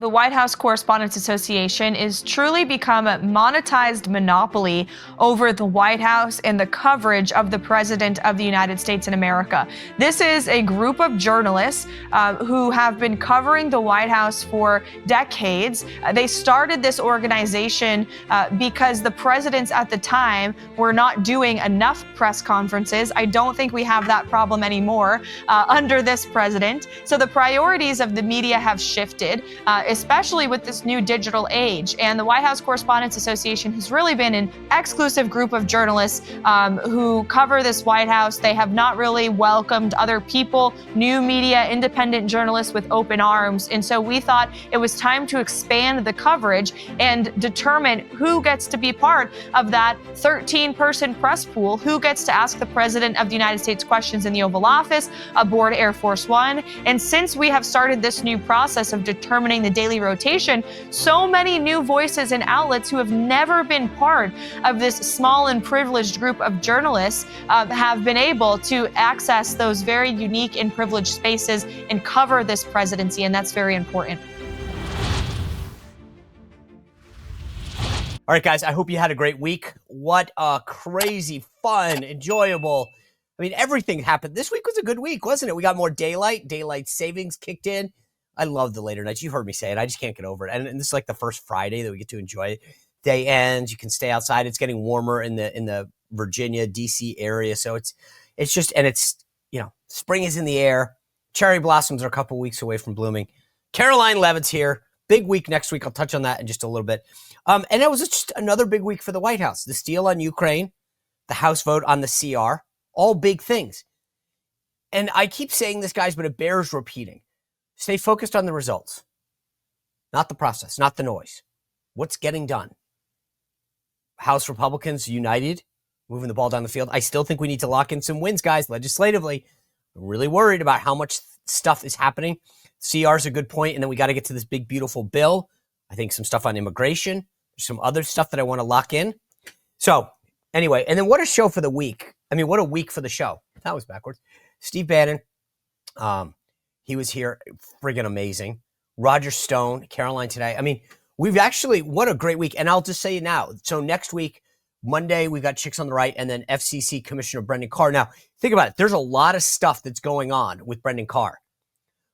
The White House Correspondents Association is truly become a monetized monopoly over the White House and the coverage of the President of the United States in America. This is a group of journalists who have been covering the White House for decades. They started this organization because the presidents at the time were not doing enough press conferences. I don't think we have that problem anymore under this president. So the priorities of the media have shifted, especially with this new digital age. And the White House Correspondents Association has really been an exclusive group of journalists who cover this White House. They have not really welcomed other people, new media, independent journalists with open arms. And so we thought it was time to expand the coverage and determine who gets to be part of that 13-person press pool, who gets to ask the President of the United States questions in the Oval Office, aboard Air Force One. And since we have started this new process of determining the daily rotation, so many new voices and outlets who have never been part of this small and privileged group of journalists have been able to access those very unique and privileged spaces and cover this presidency, and that's very important. All right, guys, I hope you had a great week. What a crazy, fun, enjoyable, everything happened. This week was a good week, wasn't it? We got more daylight savings kicked in. I love the later nights. You've heard me say it. I just can't get over it. And this is like the first Friday that we get to enjoy it. Day ends. You can stay outside. It's getting warmer in the Virginia, DC area. So it's spring is in the air. Cherry blossoms are a couple weeks away from blooming. Karoline Leavitt's here. Big week next week. I'll touch on that in just a little bit. And it was just another big week for the White House. The deal on Ukraine, the House vote on the CR, all big things. And I keep saying this, guys, but it bears repeating. Stay focused on the results, not the process, not the noise. What's getting done? House Republicans united, moving the ball down the field. I still think we need to lock in some wins, guys, legislatively. I'm really worried about how much stuff is happening. CR is a good point, and then we got to get to this big, beautiful bill. I think some stuff on immigration. There's some other stuff that I want to lock in. So anyway, and then what a show for the week. What a week for the show. That was backwards. Steve Bannon. He was here, friggin' amazing. Roger Stone, Karoline today. We've actually, what a great week. And I'll just say it now. So next week, Monday, we've got Chicks on the Right and then FCC Commissioner Brendan Carr. Now, think about it. There's a lot of stuff that's going on with Brendan Carr.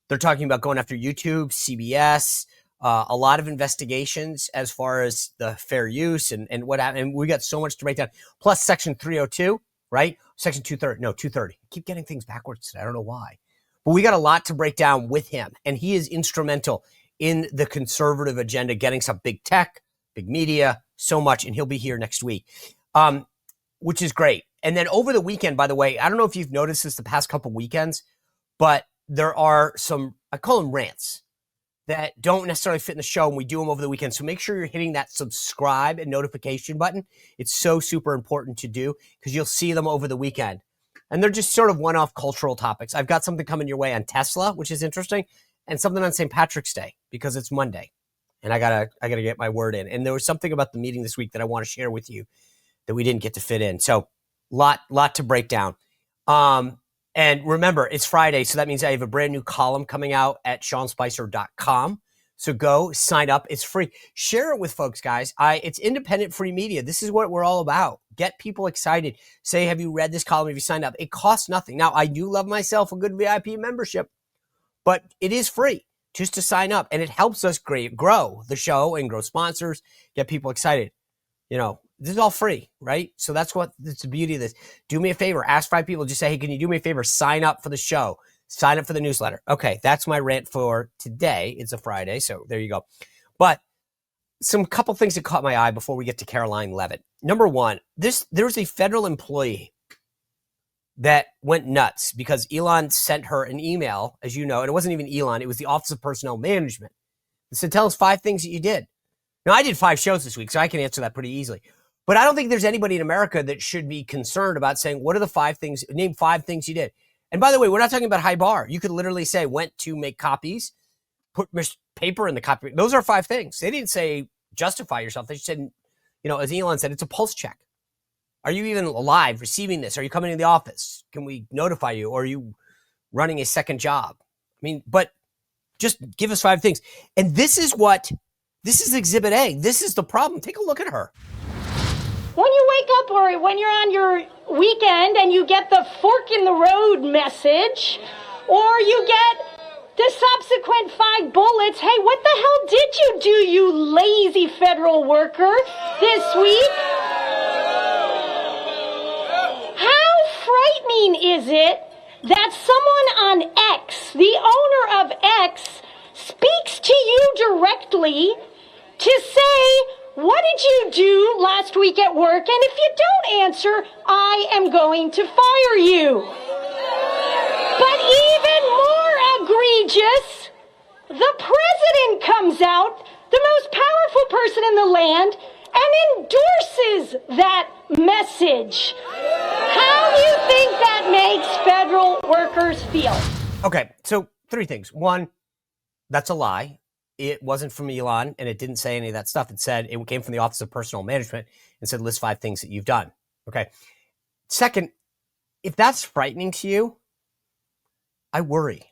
They're talking about going after YouTube, CBS, a lot of investigations as far as the fair use and what happened. And we got so much to break down. Plus Section 302, right? Section 230. I keep getting things backwards today. I don't know why. But we got a lot to break down with him, and he is instrumental in the conservative agenda, getting some big tech, big media, so much, and he'll be here next week, which is great. And then over the weekend, by the way, I don't know if you've noticed this the past couple weekends, but there are some, I call them rants, that don't necessarily fit in the show, and we do them over the weekend. So make sure you're hitting that subscribe and notification button. It's so super important to do because you'll see them over the weekend. And they're just sort of one-off cultural topics. I've got something coming your way on Tesla, which is interesting, and something on St. Patrick's Day because it's Monday, and I gotta get my word in. And there was something about the meeting this week that I want to share with you that we didn't get to fit in. So lot to break down. And remember, it's Friday, so that means I have a brand new column coming out at SeanSpicer.com. So go sign up. It's free. Share it with folks, guys. It's independent free media. This is what we're all about. Get people excited. Say, have you read this column? Have you signed up? It costs nothing. Now, I do love myself a good VIP membership, but it is free just to sign up. And it helps us grow the show and grow sponsors, get people excited. This is all free, right? So that's the beauty of this. Do me a favor. Ask 5 people. Just say, hey, can you do me a favor? Sign up for the show. Sign up for the newsletter. Okay, that's my rant for today. It's a Friday, so there you go. But some couple things that caught my eye before we get to Karoline Leavitt. Number one, there's a federal employee that went nuts because Elon sent her an email, as you know, and it wasn't even Elon. It was the Office of Personnel Management. It said, tell us 5 things that you did. Now, I did 5 shows this week, so I can answer that pretty easily. But I don't think there's anybody in America that should be concerned about saying, what are the 5 things, name 5 things you did. And by the way, we're not talking about high bar. You could literally say, went to make copies, put paper in the copy. Those are 5 things. They didn't say justify yourself. They said, as Elon said, it's a pulse check. Are you even alive receiving this? Are you coming to the office? Can we notify you? Or are you running a second job? But Just give us 5 things. And this is Exhibit A. This is the problem. Take a look at her. When you wake up or when you're on your weekend and you get the fork in the road message, or you get the subsequent 5 bullets, hey, what the hell did you do, you lazy federal worker, this week? How frightening is it that someone on X, the owner of X, speaks to you directly to say, what did you do last week at work? And if you don't answer, I am going to fire you. But even more egregious, the president comes out, the most powerful person in the land, and endorses that message. How do you think that makes federal workers feel? Okay, so 3 things. 1, that's a lie. It wasn't from Elon, and it didn't say any of that stuff. It said it came from the Office of Personnel Management and said, list 5 things that you've done. Okay. Second, if that's frightening to you, I worry.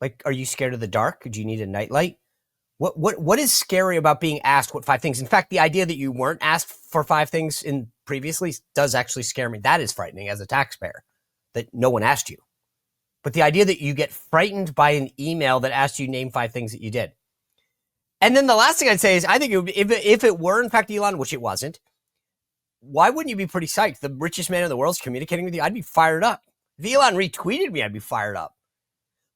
Like, are you scared of the dark? Do you need a nightlight? What is scary about being asked what 5 things? In fact, the idea that you weren't asked for 5 things previously does actually scare me. That is frightening as a taxpayer, that no one asked you. But the idea that you get frightened by an email that asks you name 5 things that you did. And then the last thing I'd say is, I think if it were, in fact, Elon, which it wasn't, why wouldn't you be pretty psyched? The richest man in the world is communicating with you. I'd be fired up. If Elon retweeted me, I'd be fired up.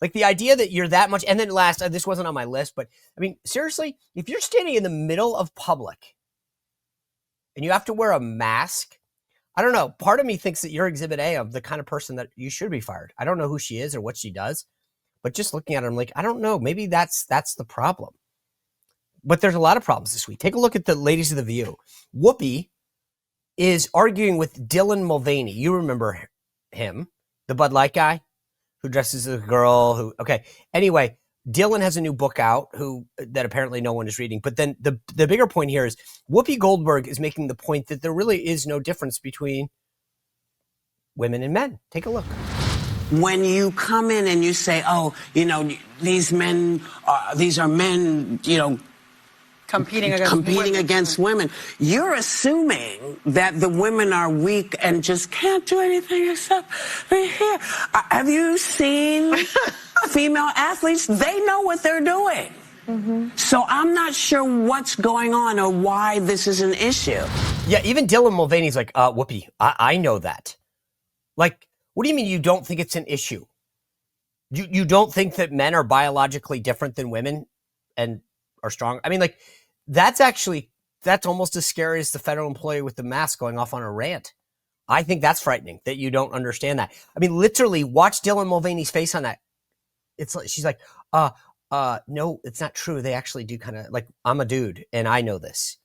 Like the idea that you're that much. And then last, this wasn't on my list, but I mean, seriously, if you're standing in the middle of public and you have to wear a mask, I don't know. Part of me thinks that you're Exhibit A of the kind of person that you should be fired. I don't know who she is or what she does, but just looking at her, I'm like, I don't know. Maybe that's the problem. But there's a lot of problems this week. Take a look at the ladies of The View. Whoopi is arguing with Dylan Mulvaney. You remember him, the Bud Light guy who dresses as a girl who, okay. Anyway, Dylan has a new book out that apparently no one is reading. But then the bigger point here is Whoopi Goldberg is making the point that there really is no difference between women and men. Take a look. When you come in and you say, oh, these are men, competing against women. You're assuming that the women are weak and just can't do anything except be here. Have you seen female athletes? They know what they're doing. Mm-hmm. So I'm not sure what's going on or why this is an issue. Yeah, even Dylan Mulvaney's like, Whoopi, I know that. Like, what do you mean you don't think it's an issue? You don't think that men are biologically different than women and are strong? I mean, like, that's almost as scary as the federal employee with the mask going off on a rant. I think that's frightening that you don't understand that. I mean, literally watch Dylan Mulvaney's face on that. It's like, she's like, no, it's not true. They actually do kind of like, I'm a dude and I know this.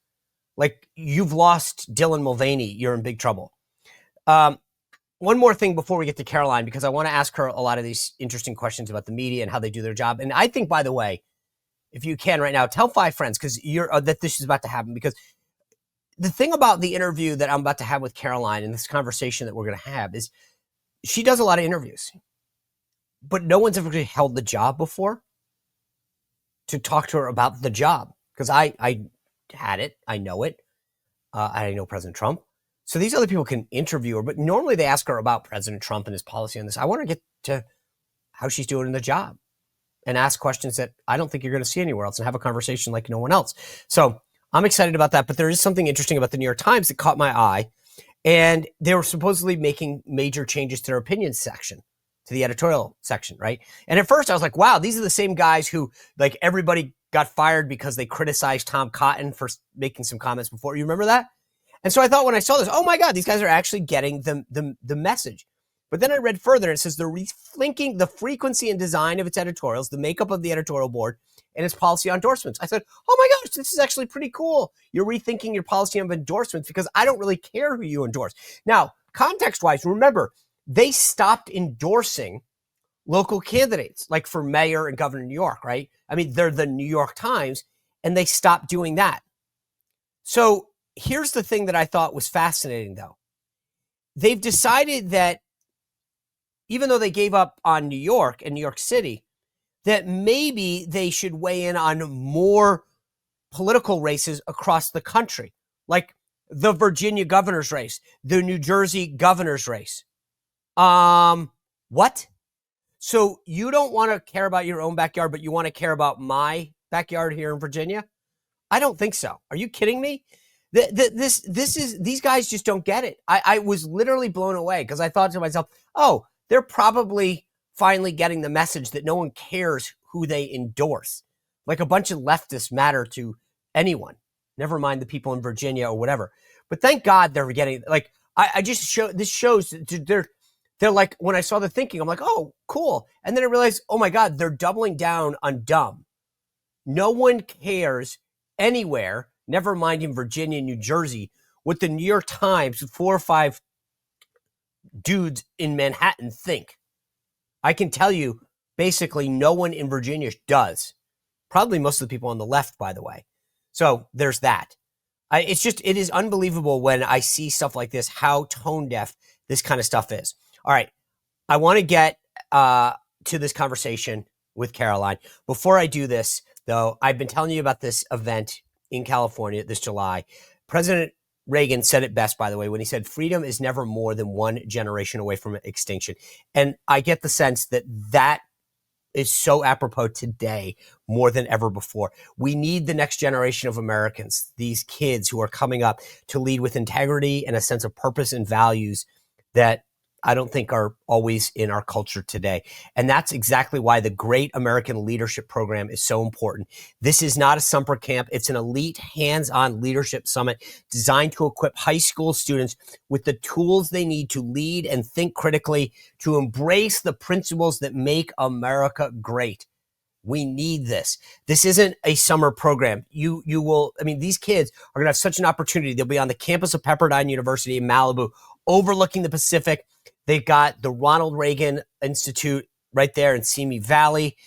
Like, you've lost Dylan Mulvaney. You're in big trouble. One more thing before we get to Karoline, because I want to ask her a lot of these interesting questions about the media and how they do their job. And I think, by the way, if you can right now, tell 5 friends because that this is about to happen. Because the thing about the interview that I'm about to have with Karoline and this conversation that we're going to have is she does a lot of interviews, but no one's ever really held the job before to talk to her about the job. Because I had it. I know it. I know President Trump. So these other people can interview her, but normally they ask her about President Trump and his policy on this. I want to get to how she's doing in the job and ask questions that I don't think you're going to see anywhere else and have a conversation like no one else. So I'm excited about that. But there is something interesting about the New York Times that caught my eye. And they were supposedly making major changes to their opinion section, to the editorial section, right? And at first I was like, wow, these are the same guys who, like, everybody got fired because they criticized Tom Cotton for making some comments before. You remember that? And so I thought when I saw this, oh my God, these guys are actually getting the message. But then I read further and it says they're rethinking the frequency and design of its editorials, the makeup of the editorial board, and its policy on endorsements. I said, oh my gosh, this is actually pretty cool. You're rethinking your policy on endorsements because I don't really care who you endorse. Now, context-wise, remember, they stopped endorsing local candidates, like for mayor and governor of New York, right? I mean, they're the New York Times, and they stopped doing that. So here's the thing that I thought was fascinating, though. They've decided that even though they gave up on New York and New York City, that maybe they should weigh in on more political races across the country, like the Virginia governor's race, the New Jersey governor's race. What? So you don't want to care about your own backyard, but you want to care about my backyard here in Virginia? I don't think so. Are you kidding me? These guys just don't get it. I was literally blown away because I thought to myself, oh, they're probably finally getting the message that no one cares who they endorse. Like a bunch of leftists matter to anyone, never mind the people in Virginia or whatever. But thank God they're getting, like, I just this shows they're like, when I saw the thinking, I'm like, oh, cool. And then I realized, oh my God, they're doubling down on dumb. No one cares anywhere, never mind in Virginia, New Jersey, what the New York Times, 4 or 5 dudes in Manhattan think. I can tell you, basically, no one in Virginia does. Probably most of the people on the left, by the way. So there's that. It is unbelievable when I see stuff like this, how tone deaf this kind of stuff is. All right. I want to get to this conversation with Karoline. Before I do this, though, I've been telling you about this event in California this July. President Reagan said it best, by the way, when he said freedom is never more than one generation away from extinction. And I get the sense that that is so apropos today more than ever before. We need the next generation of Americans, these kids who are coming up, to lead with integrity and a sense of purpose and values that I don't think are always in our culture today. And that's exactly why the Great American Leadership Program is so important. This is not a summer camp. It's an elite hands-on leadership summit designed to equip high school students with the tools they need to lead and think critically, to embrace the principles that make America great. We need this. This isn't a summer program. You will, I mean, these kids are going to have such an opportunity. They'll be on the campus of Pepperdine University in Malibu, overlooking the Pacific. They've got the Ronald Reagan Institute right there in Simi Valley.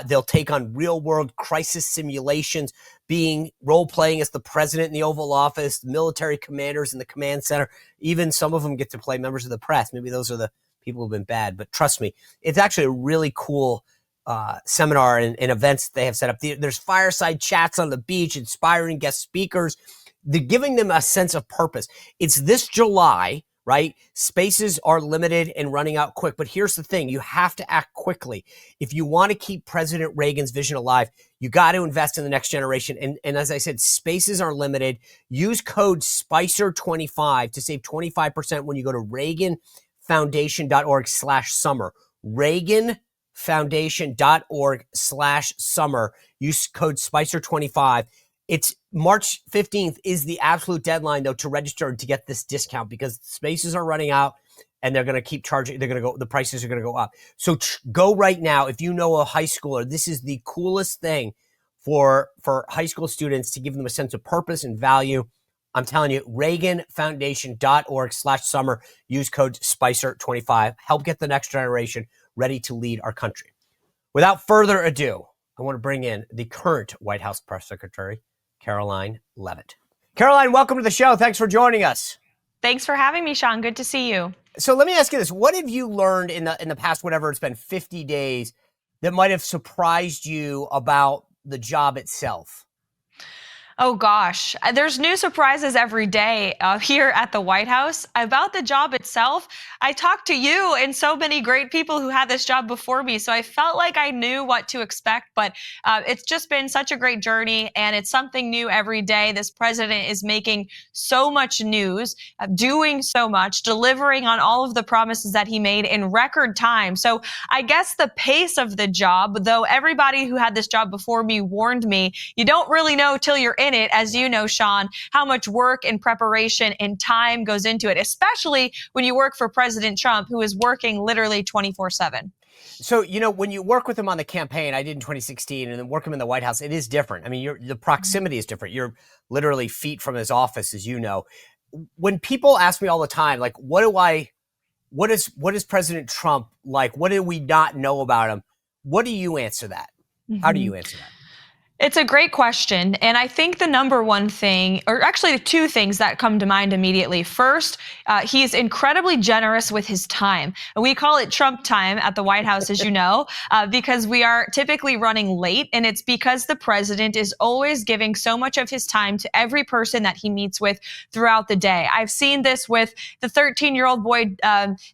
They'll take on real world crisis simulations, being role-playing as the president in the Oval Office, military commanders in the command center. Even some of them get to play members of the press. Maybe those are the people who've been bad, but trust me, it's actually a really cool seminar and events they have set up. There's fireside chats on the beach, inspiring guest speakers. They're giving them a sense of purpose. It's this July, right? Spaces are limited and running out quick. But here's the thing. You have to act quickly. If you want to keep President Reagan's vision alive, you got to invest in the next generation. And as I said, spaces are limited. Use code SPICER25 to save 25% when you go to reaganfoundation.org/summer. reaganfoundation.org/summer. Use code SPICER25. It's March 15th is the absolute deadline, though, to register to get this discount, because spaces are running out and they're going to keep charging. The prices are going to go up. So go right now. If you know a high schooler, this is the coolest thing for high school students, to give them a sense of purpose and value. I'm telling you, reaganfoundation.org/summer. Use code SPICER25. Help get the next generation ready to lead our country. Without further ado, I want to bring in the current White House press secretary, Karoline Leavitt. Karoline, welcome to the show. Thanks for joining us. Thanks for having me, Sean. Good to see you. So let me ask you this. What have you learned in the past, whatever it's been, 50 days, that might have surprised you about the job itself? Oh gosh, there's new surprises every day here at the White House. About the job itself, I talked to you and so many great people who had this job before me, so I felt like I knew what to expect, but it's just been such a great journey, and it's something new every day. This president is making so much news, doing so much, delivering on all of the promises that he made in record time. So I guess the pace of the job, though everybody who had this job before me warned me, you don't really know till you're in it, as you know, Sean, how much work and preparation and time goes into it, especially when you work for President Trump, who is working literally 24/7. So, when you work with him on the campaign, I did in 2016, and then work him in the White House, it is different. I mean, the proximity is different. You're literally feet from his office, as you know. When people ask me all the time, like, what is President Trump like? What do we not know about him? What do you answer that? How do you answer that? It's a great question. And I think the number one thing, or actually the two things that come to mind immediately. First, he's incredibly generous with his time. We call it Trump time at the White House, as you know, because we are typically running late. And it's because the president is always giving so much of his time to every person that he meets with throughout the day. I've seen this with the 13-year-old boy,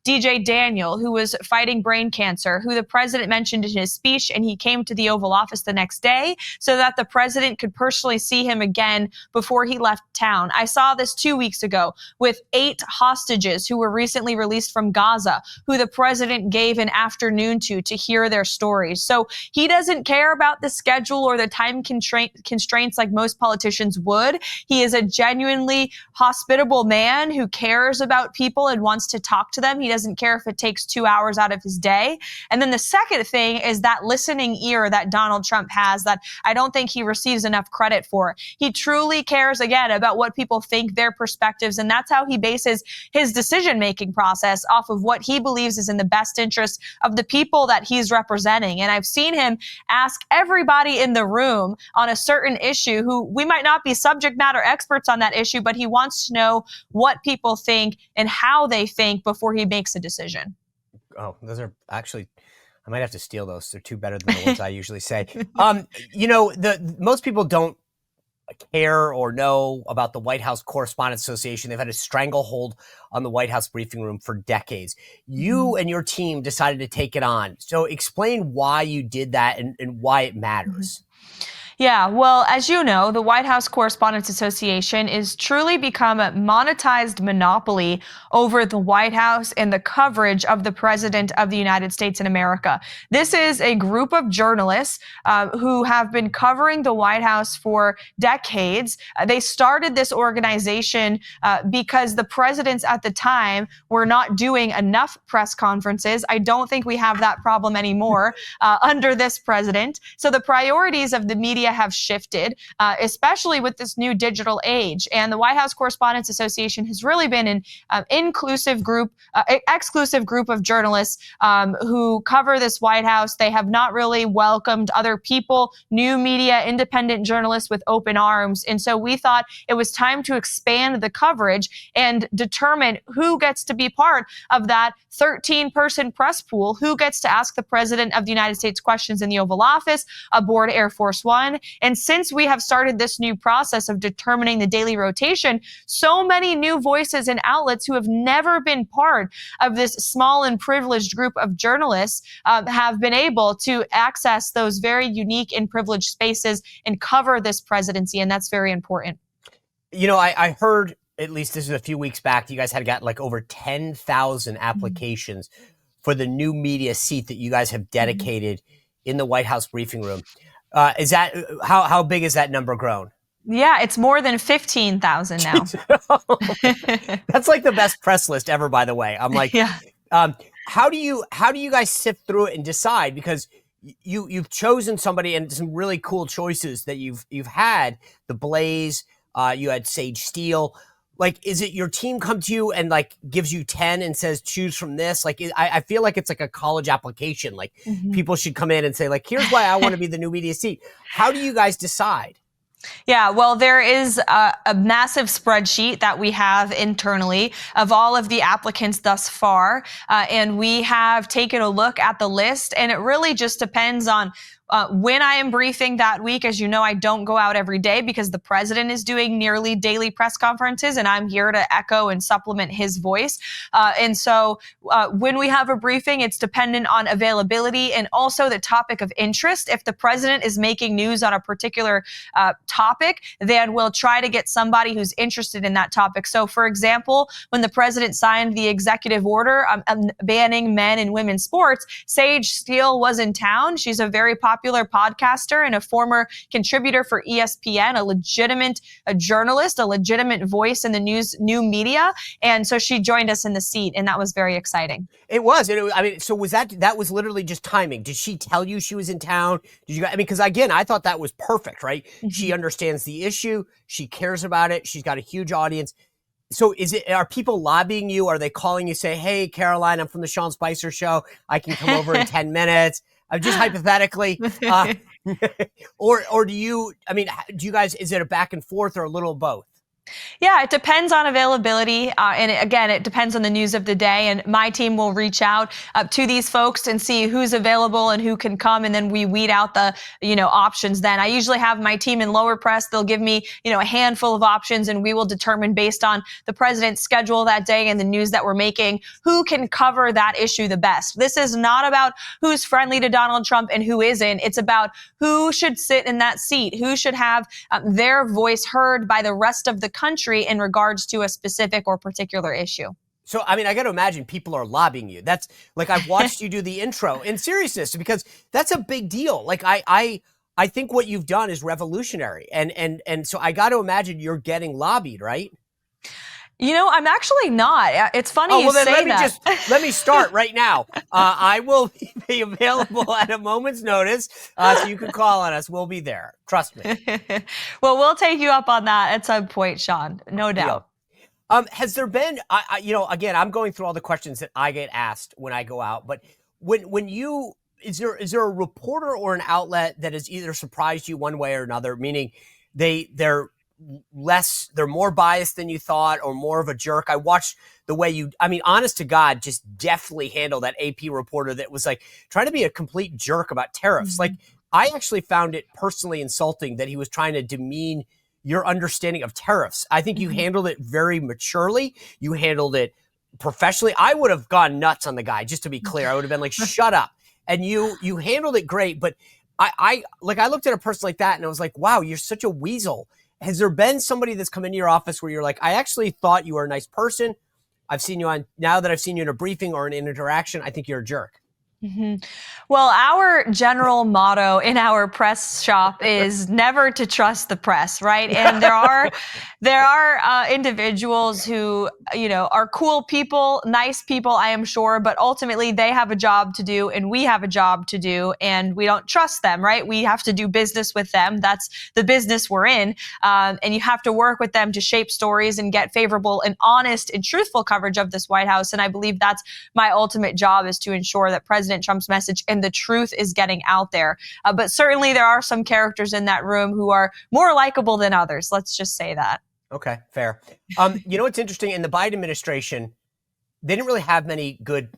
DJ Daniel, who was fighting brain cancer, who the president mentioned in his speech, and he came to the Oval Office the next day so that the president could personally see him again before he left town. I saw this 2 weeks ago with 8 hostages who were recently released from Gaza, who the president gave an afternoon to hear their stories. So he doesn't care about the schedule or the time constraints like most politicians would. He is a genuinely hospitable man who cares about people and wants to talk to them. He doesn't care if it takes 2 hours out of his day. And then the second thing is that listening ear that Donald Trump has that I don't think he receives enough credit for. He truly cares, again, about what people think, their perspectives, and that's how he bases his decision-making process off of what he believes is in the best interest of the people that he's representing. And I've seen him ask everybody in the room on a certain issue who we might not be subject matter experts on that issue, but he wants to know what people think and how they think before he makes a decision. Oh, those are actually, I might have to steal those. They're two better than the ones I usually say. The most people don't care or know about the White House Correspondents Association. They've had a stranglehold on the White House briefing room for decades. You and your team decided to take it on. So explain why you did that and why it matters. Yeah, well, as you know, the White House Correspondents Association is truly become a monetized monopoly over the White House and the coverage of the President of the United States in America. This is a group of journalists who have been covering the White House for decades. They started this organization because the presidents at the time were not doing enough press conferences. I don't think we have that problem anymore under this president. So the priorities of the media have shifted, especially with this new digital age. And the White House Correspondents Association has really been an exclusive group of journalists who cover this White House. They have not really welcomed other people, new media, independent journalists with open arms. And so we thought it was time to expand the coverage and determine who gets to be part of that 13-person press pool, who gets to ask the President of the United States questions in the Oval Office, aboard Air Force One. And since we have started this new process of determining the daily rotation, so many new voices and outlets who have never been part of this small and privileged group of journalists have been able to access those very unique and privileged spaces and cover this presidency. And that's very important. You know, I heard, at least this was a few weeks back, you guys had got like over 10,000 applications for the new media seat that you guys have dedicated in the White House briefing room. Is that how big is that number grown? Yeah, it's more than 15,000 now. That's like the best press list ever, by the way. I'm like, yeah. How do you guys sift through it and decide? Because you've chosen somebody and some really cool choices that you've had. The Blaze, you had Sage Steele. Like, is it your team come to you and like gives you 10 and says, choose from this? Like, I feel like it's like a college application. Like people should come in and say like, here's why I want to be the new media seat. How do you guys decide? Yeah, well, there is a massive spreadsheet that we have internally of all of the applicants thus far. And we have taken a look at the list, and it really just depends on when I am briefing that week. As you know, I don't go out every day because the president is doing nearly daily press conferences, and I'm here to echo and supplement his voice. And so when we have a briefing, it's dependent on availability and also the topic of interest. If the president is making news on a particular topic, then we'll try to get somebody who's interested in that topic. So, for example, when the president signed the executive order banning men and women's sports, Sage Steele was in town. She's a very popular podcaster and a former contributor for ESPN, a journalist, a legitimate voice in the new media. And so she joined us in the seat, and that was very exciting. It was. I mean, so was that was literally just timing. Did she tell you she was in town? Did you? I mean, because again, I thought that was perfect, right? She understands the issue. She cares about it. She's got a huge audience. So are people lobbying you? Are they calling you, say, hey, Karoline, I'm from the Sean Spicer show. I can come over in 10 minutes. Just hypothetically, Or do you, I mean, do you guys, is it a back and forth or a little of both? Yeah, it depends on availability. And again, it depends on the news of the day. And my team will reach out to these folks and see who's available and who can come. And then we weed out the, options. Then I usually have my team in lower press. They'll give me, a handful of options, and we will determine based on the president's schedule that day and the news that we're making, who can cover that issue the best. This is not about who's friendly to Donald Trump and who isn't. It's about who should sit in that seat, who should have their voice heard by the rest of the country in regards to a specific or particular issue. So, I mean, I got to imagine people are lobbying you. That's like, I've watched you do the intro in seriousness, because that's a big deal. Like, I think what you've done is revolutionary. And so I got to imagine you're getting lobbied, right? I'm actually not. It's funny you then say that. Let me start right now. I will be available at a moment's notice, so you can call on us. We'll be there. Trust me. Well, we'll take you up on that at some point, Sean. No doubt. Has there been, again, I'm going through all the questions that I get asked when I go out, but when you, is there a reporter or an outlet that has either surprised you one way or another, meaning they're more biased than you thought or more of a jerk? I watched the way you, honest to God, just deftly handled that AP reporter that was like trying to be a complete jerk about tariffs. Mm-hmm. Like, I actually found it personally insulting that he was trying to demean your understanding of tariffs. I think you handled it very maturely. You handled it professionally. I would have gone nuts on the guy, just to be clear. I would have been like, shut up. And you handled it great. But I looked at a person like that and I was like, wow, you're such a weasel. Has there been somebody that's come into your office where you're like, I actually thought you were a nice person. Now that I've seen you in a briefing or in an interaction, I think you're a jerk. Mm-hmm. Well, our general motto in our press shop is never to trust the press, right? And there are individuals who, are cool people, nice people, I am sure, but ultimately they have a job to do and we have a job to do, and we don't trust them, right? We have to do business with them. That's the business we're in. And you have to work with them to shape stories and get favorable and honest and truthful coverage of this White House. And I believe that's my ultimate job, is to ensure that President Trump's message and the truth is getting out there. But certainly there are some characters in that room who are more likable than others. Let's just say that. Okay, fair. What's interesting, in the Biden administration, they didn't really have many good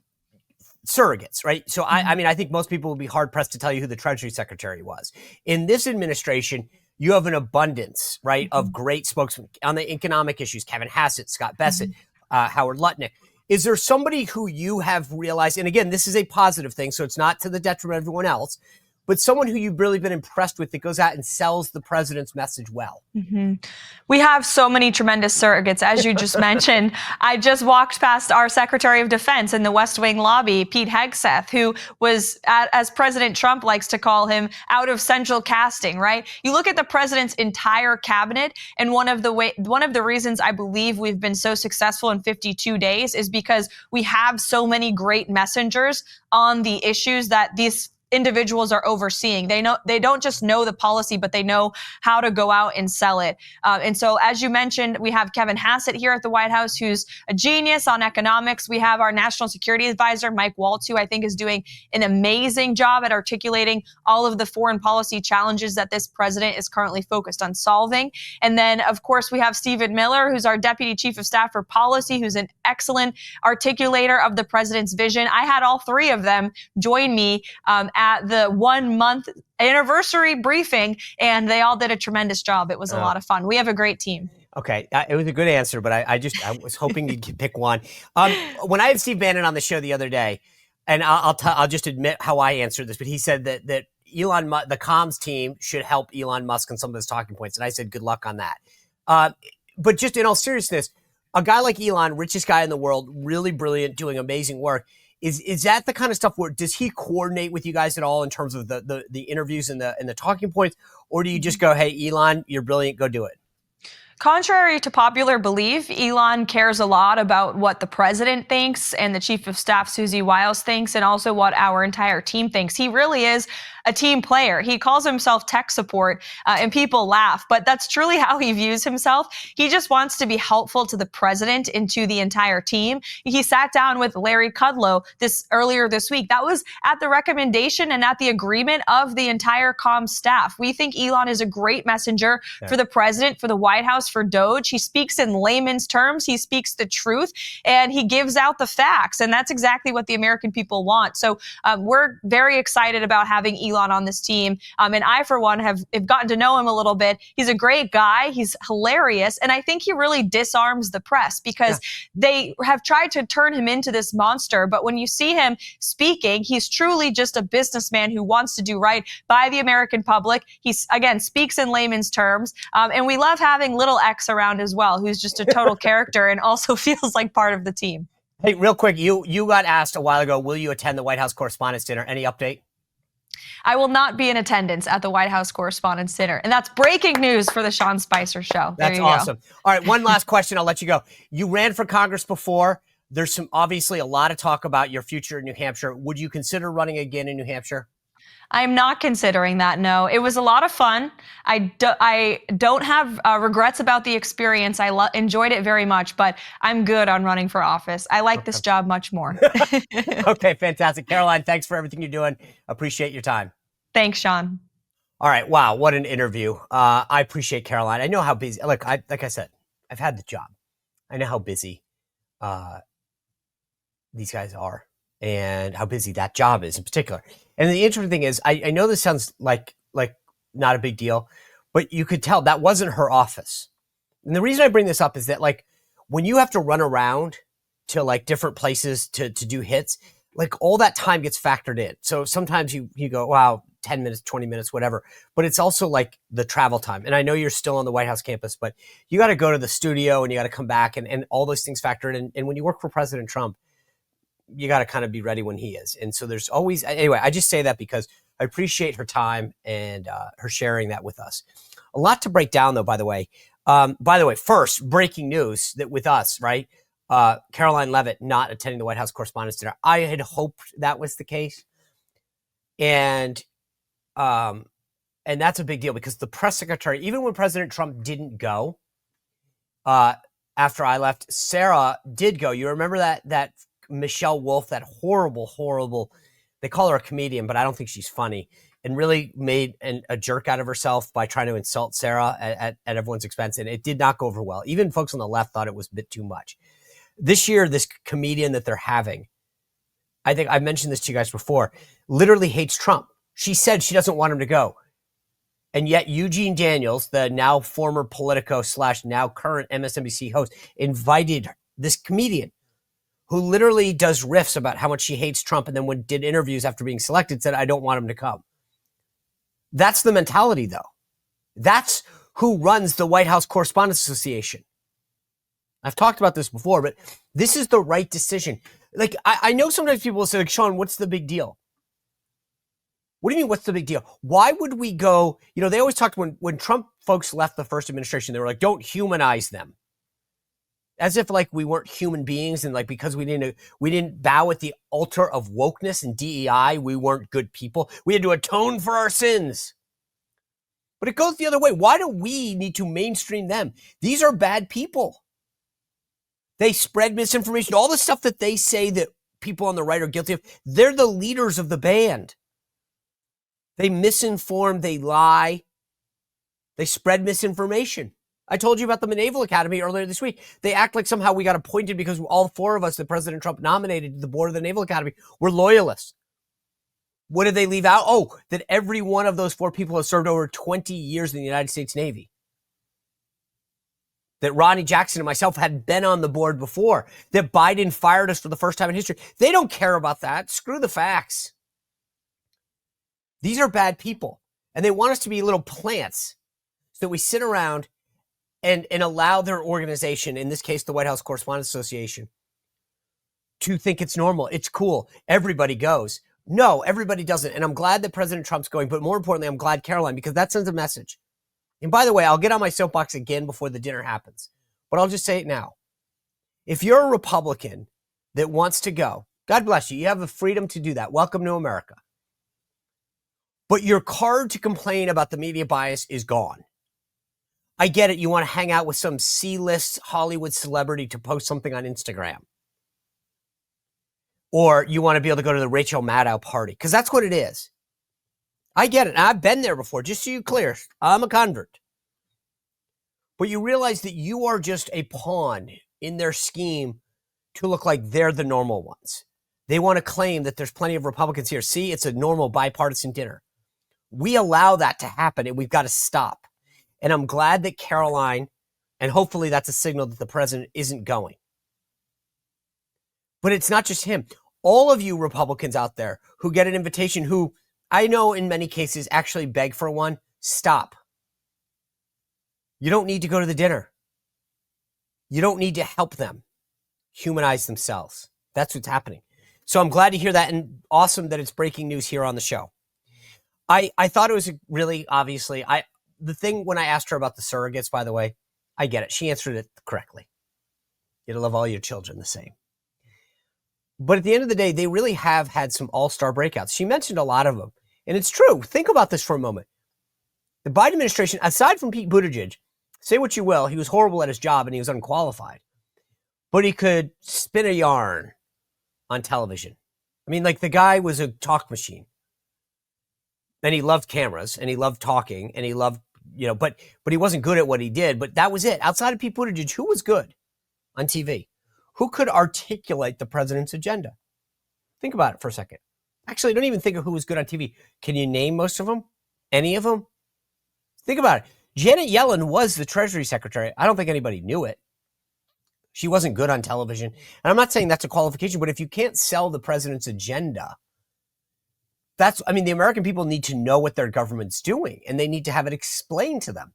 surrogates, right? So I think most people would be hard pressed to tell you who the Treasury Secretary was. In this administration, you have an abundance, right, of great spokesmen on the economic issues: Kevin Hassett, Scott Bessent, Howard Lutnick. Is there somebody who you have realized, and again, this is a positive thing, so it's not to the detriment of everyone else, but someone who you've really been impressed with that goes out and sells the president's message well? Mm-hmm. We have so many tremendous surrogates, as you just mentioned. I just walked past our Secretary of Defense in the West Wing lobby, Pete Hegseth, who was, as President Trump likes to call him, out of central casting, right? You look at the president's entire cabinet, and one of the reasons I believe we've been so successful in 52 days is because we have so many great messengers on the issues that these individuals are overseeing. They don't just know the policy, but they know how to go out and sell it. And so, as you mentioned, we have Kevin Hassett here at the White House, who's a genius on economics. We have our national security advisor, Mike Waltz, who I think is doing an amazing job at articulating all of the foreign policy challenges that this president is currently focused on solving. And then, of course, we have Stephen Miller, who's our deputy chief of staff for policy, who's an excellent articulator of the president's vision. I had all three of them join me at the 1 month anniversary briefing, and they all did a tremendous job. It was a lot of fun. We have a great team. Okay, it was a good answer, but I was hoping you'd pick one. When I had Steve Bannon on the show the other day, and I'll just admit how I answered this, but he said that the comms team should help Elon Musk on some of his talking points, and I said good luck on that. But just in all seriousness, a guy like Elon, richest guy in the world, really brilliant, doing amazing work. Is that the kind of stuff where, does he coordinate with you guys at all in terms of the interviews and the talking points, or do you just go, hey, Elon, you're brilliant, go do it? Contrary to popular belief, Elon cares a lot about what the president thinks and the chief of staff, Susie Wiles, thinks, and also what our entire team thinks. He really is a team player. He calls himself tech support, and people laugh, but that's truly how he views himself. He just wants to be helpful to the president and to the entire team. He sat down with Larry Kudlow earlier this week. That was at the recommendation and at the agreement of the entire comms staff. We think Elon is a great messenger for the president, for the White House, for Doge. He speaks in layman's terms. He speaks the truth, and he gives out the facts. And that's exactly what the American people want. So we're very excited about having Elon on this team. And I, for one, have gotten to know him a little bit. He's a great guy. He's hilarious. And I think he really disarms the press because they have tried to turn him into this monster. But when you see him speaking, he's truly just a businessman who wants to do right by the American public. He's, again, speaks in layman's terms. And we love having little X around as well, who's just a total character and also feels like part of the team. Hey, real quick, you got asked a while ago, will you attend the White House Correspondents' Dinner? Any update? I will not be in attendance at the White House Correspondents' Dinner. And that's breaking news for the Sean Spicer Show. That's awesome. All right, one last question. I'll let you go. You ran for Congress before. There's obviously a lot of talk about your future in New Hampshire. Would you consider running again in New Hampshire? I'm not considering that, no. It was a lot of fun. I don't have regrets about the experience. I enjoyed it very much, but I'm good on running for office. I like this job much more. Okay, fantastic. Karoline, thanks for everything you're doing. Appreciate your time. Thanks, Sean. All right, wow, what an interview. I appreciate Karoline. I know how busy, like I said, I've had the job. I know how busy these guys are and how busy that job is in particular. And the interesting thing is, I know this sounds like not a big deal, but you could tell that wasn't her office. And the reason I bring this up is that, like, when you have to run around to like different places to do hits, like all that time gets factored in. So sometimes you go, wow, 10 minutes, 20 minutes, whatever. But it's also like the travel time. And I know you're still on the White House campus, but you got to go to the studio and you got to come back and all those things factor in. And when you work for President Trump, you got to kind of be ready when he is. And so there's always, anyway, I just say that because I appreciate her time and her sharing that with us. A lot to break down though, by the way. First, breaking news that with us, right? Karoline Leavitt not attending the White House Correspondents' Dinner. I had hoped that was the case. And that's a big deal because the press secretary, even when President Trump didn't go, after I left, Sarah did go. You remember that Michelle Wolf, that horrible, they call her a comedian, but I don't think she's funny, and really made a jerk out of herself by trying to insult Sarah at everyone's expense. And it did not go over well. Even folks on the left thought it was a bit too much. This year, this comedian that they're having, I think I mentioned this to you guys before, literally hates Trump. She said she doesn't want him to go. And yet Eugene Daniels, the now former Politico / now current MSNBC host, invited this comedian who literally does riffs about how much she hates Trump, and then when did interviews after being selected said, I don't want him to come. That's the mentality, though. That's who runs the White House Correspondents Association. I've talked about this before, but this is the right decision. Like, I know sometimes people will say, like, Sean, what's the big deal? What do you mean, what's the big deal? Why would we go, they always talked when Trump folks left the first administration, they were like, don't humanize them. As if like we weren't human beings and like because we didn't bow at the altar of wokeness and DEI, we weren't good people. We had to atone for our sins. But it goes the other way. Why do we need to mainstream them? These are bad people. They spread misinformation. All the stuff that they say that people on the right are guilty of, they're the leaders of the band. They misinform, they lie, they spread misinformation. I told you about the Naval Academy earlier this week. They act like somehow we got appointed because all 4 of us that President Trump nominated to the board of the Naval Academy were loyalists. What did they leave out? Oh, that every one of those 4 people has served over 20 years in the United States Navy. That Ronnie Jackson and myself had been on the board before. That Biden fired us for the first time in history. They don't care about that. Screw the facts. These are bad people. And they want us to be little plants so that we sit around and allow their organization, in this case, the White House Correspondents Association, to think it's normal. It's cool. Everybody goes. No, everybody doesn't. And I'm glad that President Trump's going. But more importantly, I'm glad Karoline, because that sends a message. And by the way, I'll get on my soapbox again before the dinner happens, but I'll just say it now. If you're a Republican that wants to go, God bless you. You have the freedom to do that. Welcome to America. But your card to complain about the media bias is gone. I get it. You want to hang out with some C-list Hollywood celebrity to post something on Instagram. Or you want to be able to go to the Rachel Maddow party, because that's what it is. I get it. I've been there before. Just so you're clear, I'm a convert. But you realize that you are just a pawn in their scheme to look like they're the normal ones. They want to claim that there's plenty of Republicans here. See, it's a normal bipartisan dinner. We allow that to happen, and we've got to stop. And I'm glad that Karoline, and hopefully that's a signal that the president isn't going. But it's not just him. All of you Republicans out there who get an invitation, who I know in many cases actually beg for one, stop. You don't need to go to the dinner. You don't need to help them humanize themselves. That's what's happening. So I'm glad to hear that, and awesome that it's breaking news here on the show. I thought it was really, obviously, the thing when I asked her about the surrogates, by the way, I get it. She answered it correctly. You love all your children the same. But at the end of the day, they really have had some all-star breakouts. She mentioned a lot of them. And it's true. Think about this for a moment. The Biden administration, aside from Pete Buttigieg, say what you will, he was horrible at his job and he was unqualified. But he could spin a yarn on television. I mean, like, the guy was a talk machine. And he loved cameras and he loved talking and he loved, but he wasn't good at what he did. But that was it. Outside of Pete Buttigieg, who was good on TV? Who could articulate the president's agenda? Think about it for a second. Actually, don't even think of who was good on TV. Can you name most of them? Any of them? Think about it. Janet Yellen was the Treasury Secretary. I don't think anybody knew it. She wasn't good on television. And I'm not saying that's a qualification, but if you can't sell the president's agenda, the American people need to know what their government's doing, and they need to have it explained to them.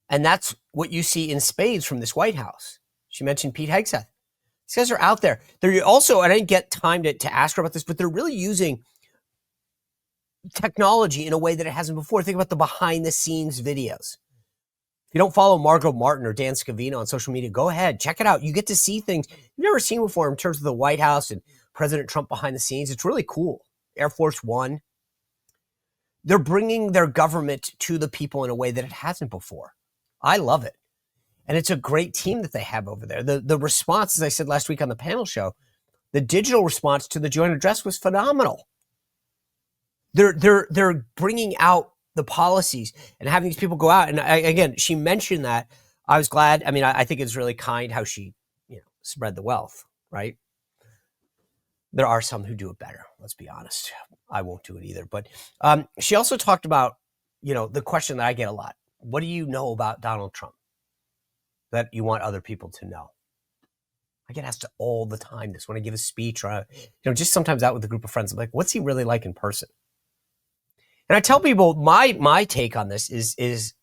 And that's what you see in spades from this White House. She mentioned Pete Hegseth. These guys are out there. They're also, and I didn't get time to ask her about this, but they're really using technology in a way that it hasn't before. Think about the behind-the-scenes videos. If you don't follow Margot Martin or Dan Scavino on social media, go ahead, check it out. You get to see things you've never seen before in terms of the White House and President Trump behind the scenes. It's really cool. Air Force One. They're bringing their government to the people in a way that it hasn't before. I love it. And it's a great team that they have over there. The response, as I said last week on the panel show, the digital response to the joint address was phenomenal. They're bringing out the policies and having these people go out. And again, she mentioned that. I was glad. I mean, I think it's really kind how she, spread the wealth, right? There are some who do it better. Let's be honest. I won't do it either. But she also talked about, the question that I get a lot. What do you know about Donald Trump that you want other people to know? I get asked all the time this when I give a speech or, just sometimes out with a group of friends. I'm like, what's he really like in person? And I tell people my take on this is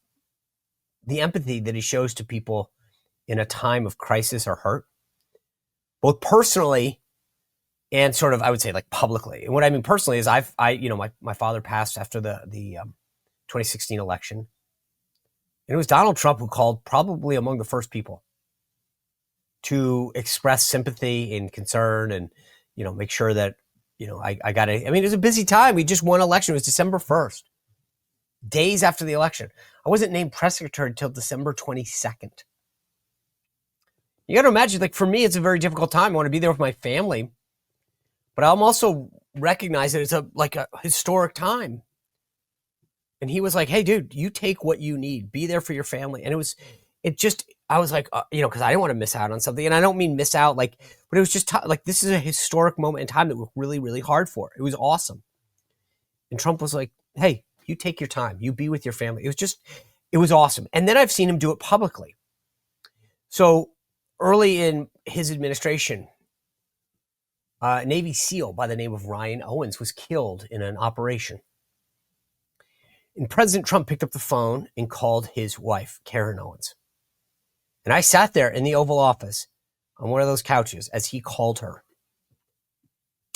the empathy that he shows to people in a time of crisis or hurt, both personally and sort of, I would say, like, publicly. And what I mean personally is my father passed after the 2016 election. And it was Donald Trump who called, probably among the first people, to express sympathy and concern and, make sure that, I got it. I mean, it was a busy time. We just won election. It was December 1st, days after the election. I wasn't named press secretary until December 22nd. You got to imagine, like, for me, it's a very difficult time. I want to be there with my family, but I'm also recognize that it's a historic time. And he was like, hey, dude, you take what you need. Be there for your family. And I was like, because I didn't want to miss out on something. And I don't mean miss out, but it was just this is a historic moment in time that we're really, really hard for. It was awesome. And Trump was like, hey, you take your time. You be with your family. It was awesome. And then I've seen him do it publicly. So early in his administration, a Navy SEAL by the name of Ryan Owens was killed in an operation. And President Trump picked up the phone and called his wife, Karen Owens. And I sat there in the Oval Office on one of those couches as he called her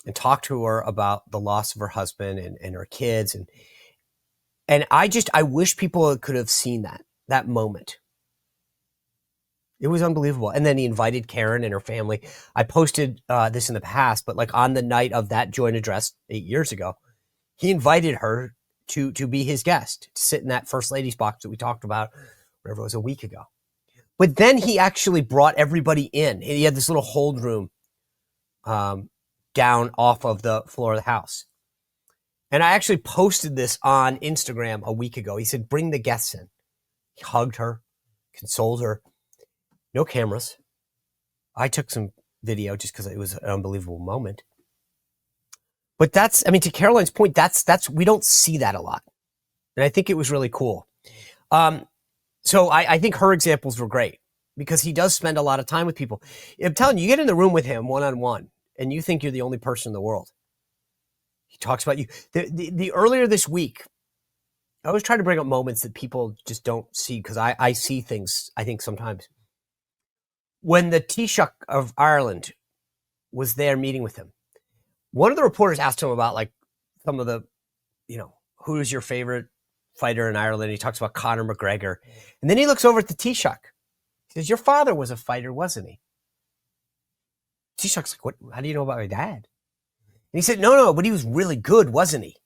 and talked to her about the loss of her husband and her kids. And And I wish people could have seen that moment. It was unbelievable. And then he invited Karen and her family. I posted this in the past, but like on the night of that joint address 8 years ago, he invited her to be his guest, to sit in that first lady's box that we talked about, whatever it was, a week ago. But then he actually brought everybody in. He had this little hold room down off of the floor of the house. And I actually posted this on Instagram a week ago. He said, bring the guests in. He hugged her, consoled her. No cameras. I took some video just because it was an unbelievable moment. But to Karoline's point, that's we don't see that a lot. And I think it was really cool. So I think her examples were great because he does spend a lot of time with people. I'm telling you, you get in the room with him one-on-one and you think you're the only person in the world. He talks about you. The earlier this week, I always try to bring up moments that people just don't see because I see things, I think, sometimes. When the Taoiseach of Ireland was there meeting with him, one of the reporters asked him about like some of the, who is your favorite fighter in Ireland? He talks about Conor McGregor. And then he looks over at the Taoiseach. He says, your father was a fighter, wasn't he? Taoiseach's like, what? How do you know about my dad? And he said, no, but he was really good, wasn't he?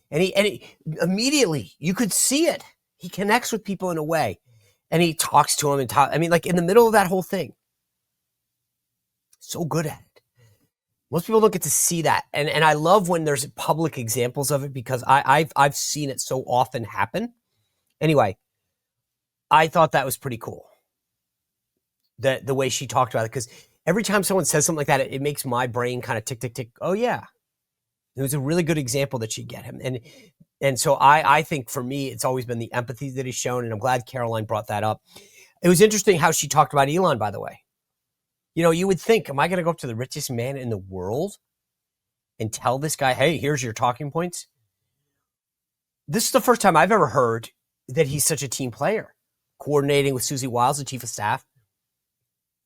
And he immediately, you could see it. He connects with people in a way. And he talks to him like in the middle of that whole thing. So good at it. Most people don't get to see that. And I love when there's public examples of it because I've seen it so often happen. Anyway, I thought that was pretty cool. The way she talked about it. Because every time someone says something like that, it makes my brain kind of tick, tick, tick. Oh, yeah. It was a really good example that she'd get him. And so I think for me, it's always been the empathy that he's shown. And I'm glad Karoline brought that up. It was interesting how she talked about Elon, by the way. You would think, am I going to go up to the richest man in the world and tell this guy, hey, here's your talking points? This is the first time I've ever heard that he's such a team player, coordinating with Susie Wiles, the chief of staff,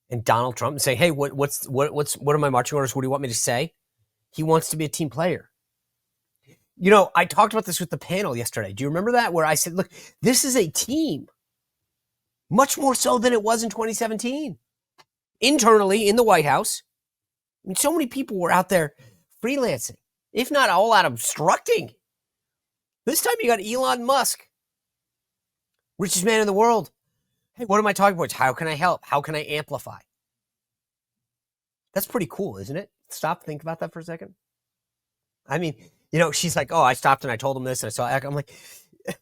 and Donald Trump and saying, hey, what are my marching orders? What do you want me to say? He wants to be a team player. I talked about this with the panel yesterday. Do you remember that? Where I said, look, this is a team. Much more so than it was in 2017. Internally in the White House, so many people were out there freelancing, if not all out obstructing. This time you got Elon Musk, richest man in the world. Hey, what are my talking points? How can I help? How can I amplify? That's pretty cool, isn't it? Stop, think about that for a second. I mean, she's like, oh, I stopped and I told him this and I saw. I'm like,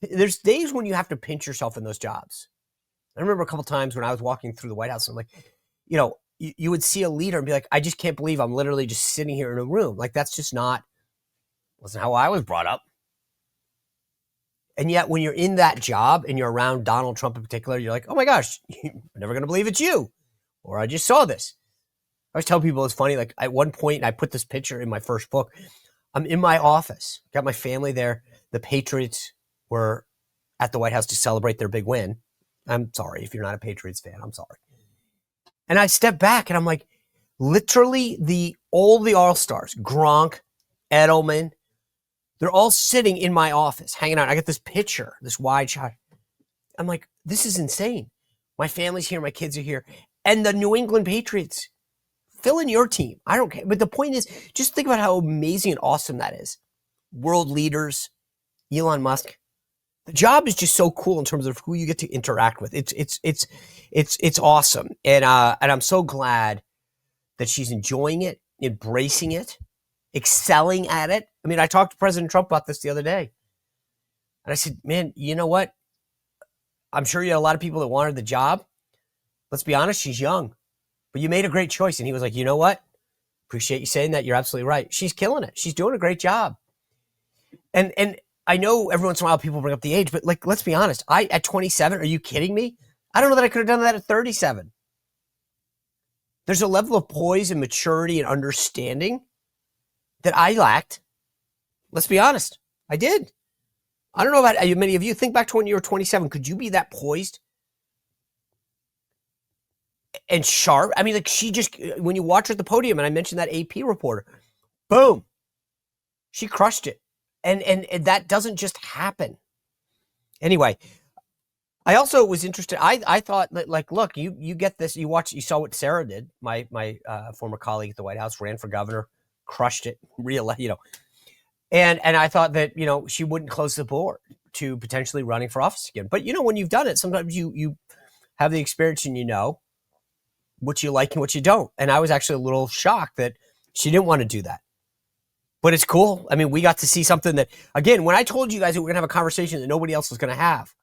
there's days when you have to pinch yourself in those jobs. I remember a couple times when I was walking through the White House, I'm like, you would see a leader and be like, I just can't believe I'm literally just sitting here in a room. Like, that's just wasn't how I was brought up. And yet when you're in that job and you're around Donald Trump in particular, you're like, oh my gosh, I'm never going to believe it's you. Or I just saw this. I always tell people it's funny. Like at one point, I put this picture in my first book. I'm in my office, got my family there. The Patriots were at the White House to celebrate their big win. I'm sorry if you're not a Patriots fan. I'm sorry. And I step back and I'm like, literally all the All-Stars, Gronk, Edelman, they're all sitting in my office, hanging out. I got this picture, this wide shot. I'm like, this is insane. My family's here, my kids are here. And the New England Patriots, fill in your team. I don't care. But the point is, just think about how amazing and awesome that is. World leaders, Elon Musk. The job is just so cool in terms of who you get to interact with. It's awesome. And I'm so glad that she's enjoying it, embracing it, excelling at it. I mean, I talked to President Trump about this the other day. And I said, man, you know what? I'm sure you had a lot of people that wanted the job. Let's be honest, she's young. But you made a great choice. And he was like, you know what? Appreciate you saying that. You're absolutely right. She's killing it. She's doing a great job. And I know every once in a while people bring up the age, but like, let's be honest. At 27, are you kidding me? I don't know that I could have done that at 37. There's a level of poise and maturity and understanding that I lacked. Let's be honest. I did. I don't know about many of you. Think back to when you were 27. Could you be that poised and sharp? I mean, like she just, when you watch her at the podium, and I mentioned that AP reporter, boom, she crushed it. And that doesn't just happen. Anyway, I also was interested. I thought that, like, look, you get this. You saw what Sarah did. My former colleague at the White House ran for governor, crushed it, and I thought that she wouldn't close the door to potentially running for office again. But when you've done it, sometimes you have the experience and what you like and what you don't. And I was actually a little shocked that she didn't want to do that. But it's cool. I mean, we got to see something that, again, when I told you guys that we're going to have a conversation that nobody else was going to have,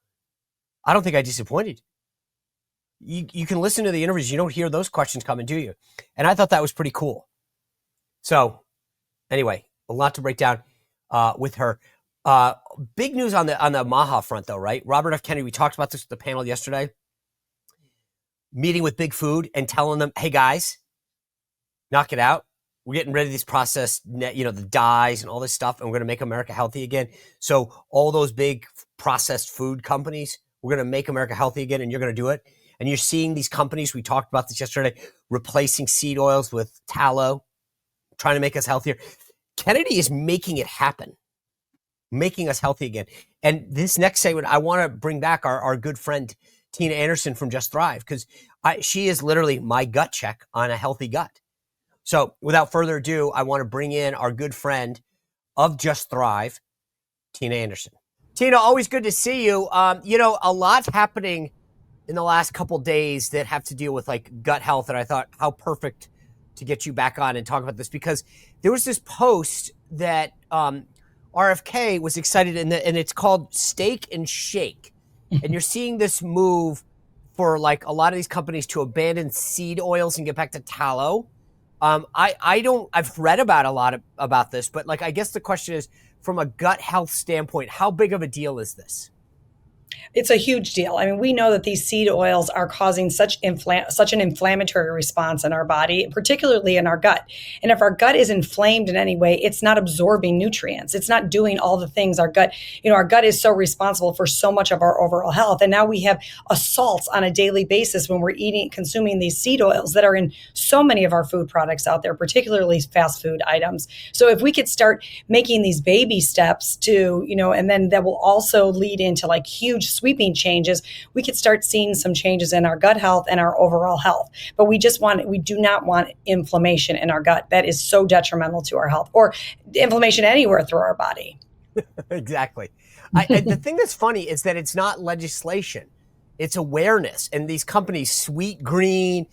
I don't think I disappointed. You can listen to the interviews. You don't hear those questions coming, do you? And I thought that was pretty cool. So anyway, a lot to break down with her. Big news on the Maha front, though, right? Robert F. Kennedy, we talked about this at the panel yesterday, meeting with Big Food and telling them, hey, guys, knock it out. We're getting rid of these processed, the dyes and all this stuff, and we're going to make America healthy again. So all those big processed food companies, we're going to make America healthy again, and you're going to do it. And you're seeing these companies, we talked about this yesterday, replacing seed oils with tallow, trying to make us healthier. Kennedy is making it happen, making us healthy again. And this next segment, I want to bring back our good friend, Tina Anderson from Just Thrive, because she is literally my gut check on a healthy gut. So without further ado, I want to bring in our good friend of Just Thrive, Tina Anderson. Tina, always good to see you. A lot's happening in the last couple days that have to deal with like gut health. And I thought how perfect to get you back on and talk about this, because there was this post that RFK was excited and it's called Steak and Shake. And you're seeing this move for like a lot of these companies to abandon seed oils and get back to tallow. I've read about a lot about this, but like, I guess the question is, from a gut health standpoint, how big of a deal is this? It's a huge deal. I mean, we know that these seed oils are causing such an inflammatory response in our body, particularly in our gut. And if our gut is inflamed in any way, it's not absorbing nutrients. It's not doing all the things our gut is so responsible for so much of our overall health. And now we have assaults on a daily basis when we're consuming these seed oils that are in so many of our food products out there, particularly fast food items. So if we could start making these baby steps to, and then that will also lead into like huge sweeping changes, we could start seeing some changes in our gut health and our overall health. But we do not want inflammation in our gut. That is so detrimental to our health, or inflammation anywhere through our body. Exactly. The thing that's funny is that it's not legislation, it's awareness. And these companies, Sweet Green,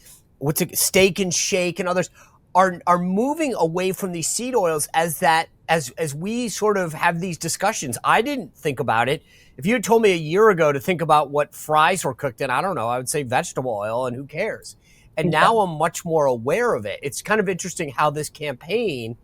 Steak and Shake, and others are moving away from these seed oils as we sort of have these discussions. I didn't think about it. If you had told me a year ago to think about what fries were cooked in, I don't know, I would say vegetable oil, and who cares? And now I'm much more aware of it. It's kind of interesting how this campaign,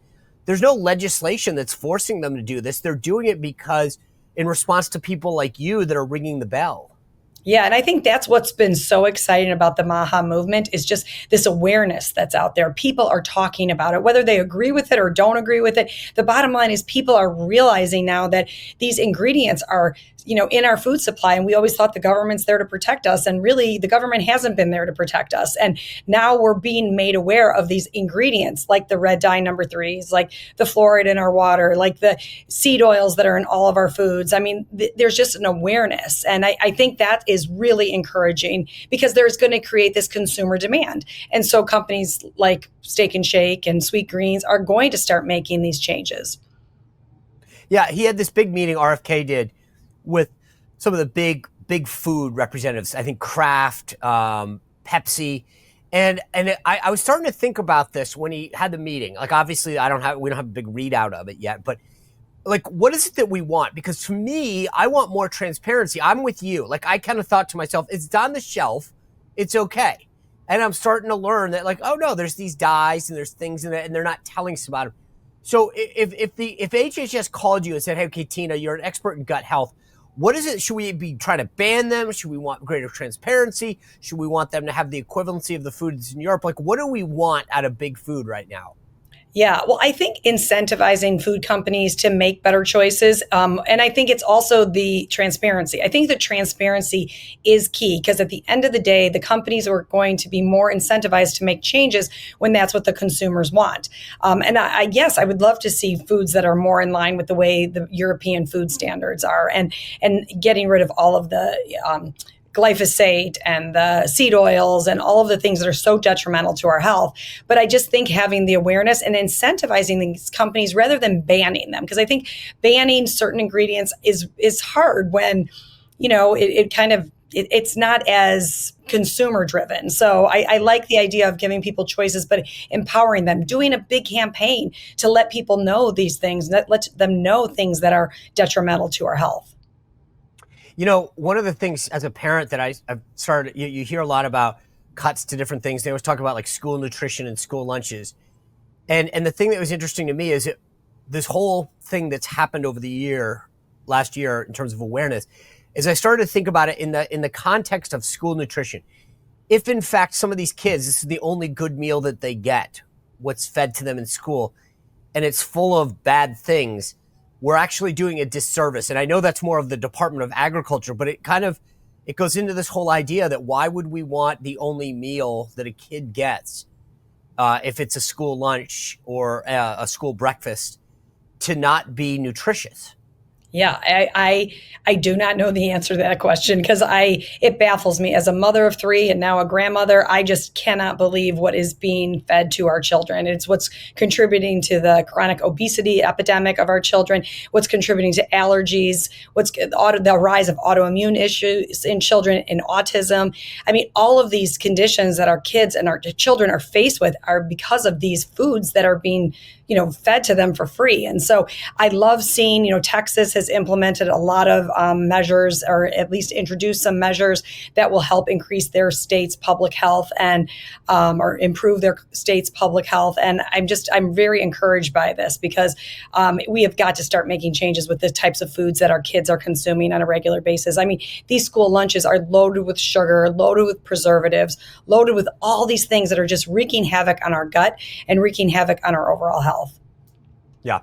there's no legislation that's forcing them to do this. They're doing it because in response to people like you that are ringing the bell. Yeah, and I think that's what's been so exciting about the Maha movement is just this awareness that's out there. People are talking about it, whether they agree with it or don't agree with it. The bottom line is people are realizing now that these ingredients are, in our food supply. And we always thought the government's there to protect us. And really, the government hasn't been there to protect us. And now we're being made aware of these ingredients, like the red dye number 3s, like the fluoride in our water, like the seed oils that are in all of our foods. I mean, there's just an awareness. And I think that is really encouraging, because there's going to create this consumer demand. And so companies like Steak and Shake and Sweet Greens are going to start making these changes. Yeah, he had this big meeting, RFK did, with some of the big food representatives. I think Kraft, Pepsi, and I was starting to think about this when he had the meeting. Like, obviously, we don't have a big readout of it yet, but like, what is it that we want? Because to me, I want more transparency. I'm with you. Like, I kind of thought to myself, it's on the shelf, it's okay. And I'm starting to learn that, like, oh no, there's these dyes and there's things in it, and they're not telling us about them. So if HHS called you and said, hey, okay, Tina, you're an expert in gut health, what is it? Should we be trying to ban them? Should we want greater transparency? Should we want them to have the equivalency of the foods in Europe? Like, what do we want out of big food right now? Yeah, well, I think incentivizing food companies to make better choices. And I think it's also the transparency. I think the transparency is key because at the end of the day, the companies are going to be more incentivized to make changes when that's what the consumers want. And yes, I would love to see foods that are more in line with the way the European food standards are and getting rid of all of the glyphosate and the seed oils and all of the things that are so detrimental to our health. But I just think having the awareness and incentivizing these companies rather than banning them, because I think banning certain ingredients is hard when, it's not as consumer driven. So I like the idea of giving people choices, but empowering them, doing a big campaign to let people know these things, let them know things that are detrimental to our health. One of the things as a parent that I've started, you hear a lot about cuts to different things. They always talk about like school nutrition and school lunches. And the thing that was interesting to me is this whole thing that's happened over the last year in terms of awareness, is I started to think about it in the context of school nutrition. If in fact some of these kids, this is the only good meal that they get, what's fed to them in school, and it's full of bad things, we're actually doing a disservice. And I know that's more of the Department of Agriculture, but it goes into this whole idea that why would we want the only meal that a kid gets, if it's a school lunch or a school breakfast, to not be nutritious? Yeah, I do not know the answer to that question because it baffles me as a mother of three and now a grandmother. I just cannot believe what is being fed to our children. It's what's contributing to the chronic obesity epidemic of our children, what's contributing to allergies, the rise of autoimmune issues in children and autism. I mean, all of these conditions that our kids and our children are faced with are because of these foods that are being fed to them for free. And so I love seeing, Texas has implemented a lot of measures, or at least introduced some measures that will help increase their state's public health and or improve their state's public health. And I'm very encouraged by this because we have got to start making changes with the types of foods that our kids are consuming on a regular basis. I mean, these school lunches are loaded with sugar, loaded with preservatives, loaded with all these things that are just wreaking havoc on our gut and wreaking havoc on our overall health. Yeah.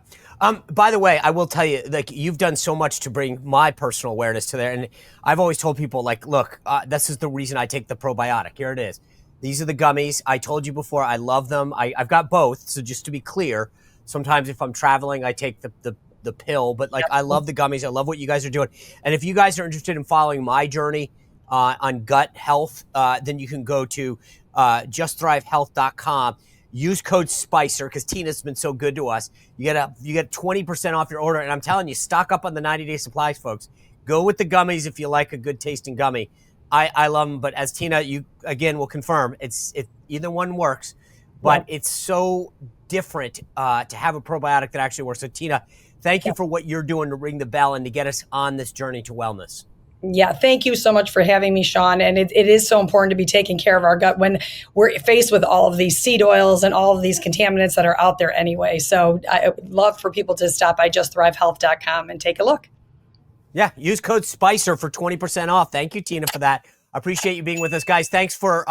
By the way, I will tell you, like, you've done so much to bring my personal awareness to there. And I've always told people, like, look, this is the reason I take the probiotic. Here it is. These are the gummies. I told you before, I love them. I've got both. So just to be clear, sometimes if I'm traveling, I take the pill. But, like, I love the gummies. I love what you guys are doing. And if you guys are interested in following my journey on gut health, then you can go to justthrivehealth.com. Use code SPICER because Tina's been so good to us. You get 20% off your order. And I'm telling you, stock up on the 90-day supplies, folks. Go with the gummies if you like a good tasting gummy. I love them. But as Tina, you again will confirm, either one works. But it's so different to have a probiotic that actually works. So Tina, thank you for what you're doing to ring the bell and to get us on this journey to wellness. Yeah, thank you so much for having me, Sean. And it is so important to be taking care of our gut when we're faced with all of these seed oils and all of these contaminants that are out there anyway. So I would love for people to stop by justthrivehealth.com and take a look. Yeah, use code SPICER for 20% off. Thank you, Tina, for that. I appreciate you being with us, guys. Thanks for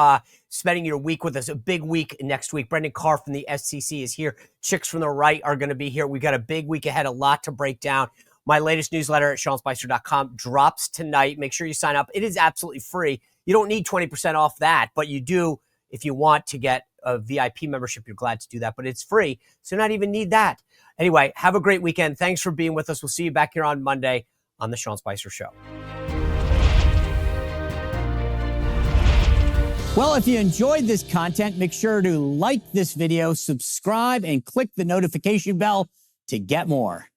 spending your week with us. A big week next week. Brendan Carr from the SCC is here. Chicks from the Right are going to be here. We've got a big week ahead, a lot to break down. My latest newsletter at SeanSpicer.com drops tonight. Make sure you sign up. It is absolutely free. You don't need 20% off that, but you do if you want to get a VIP membership. You're glad to do that, but it's free, so not even need that. Anyway, have a great weekend. Thanks for being with us. We'll see you back here on Monday on The Sean Spicer Show. Well, if you enjoyed this content, make sure to like this video, subscribe, and click the notification bell to get more.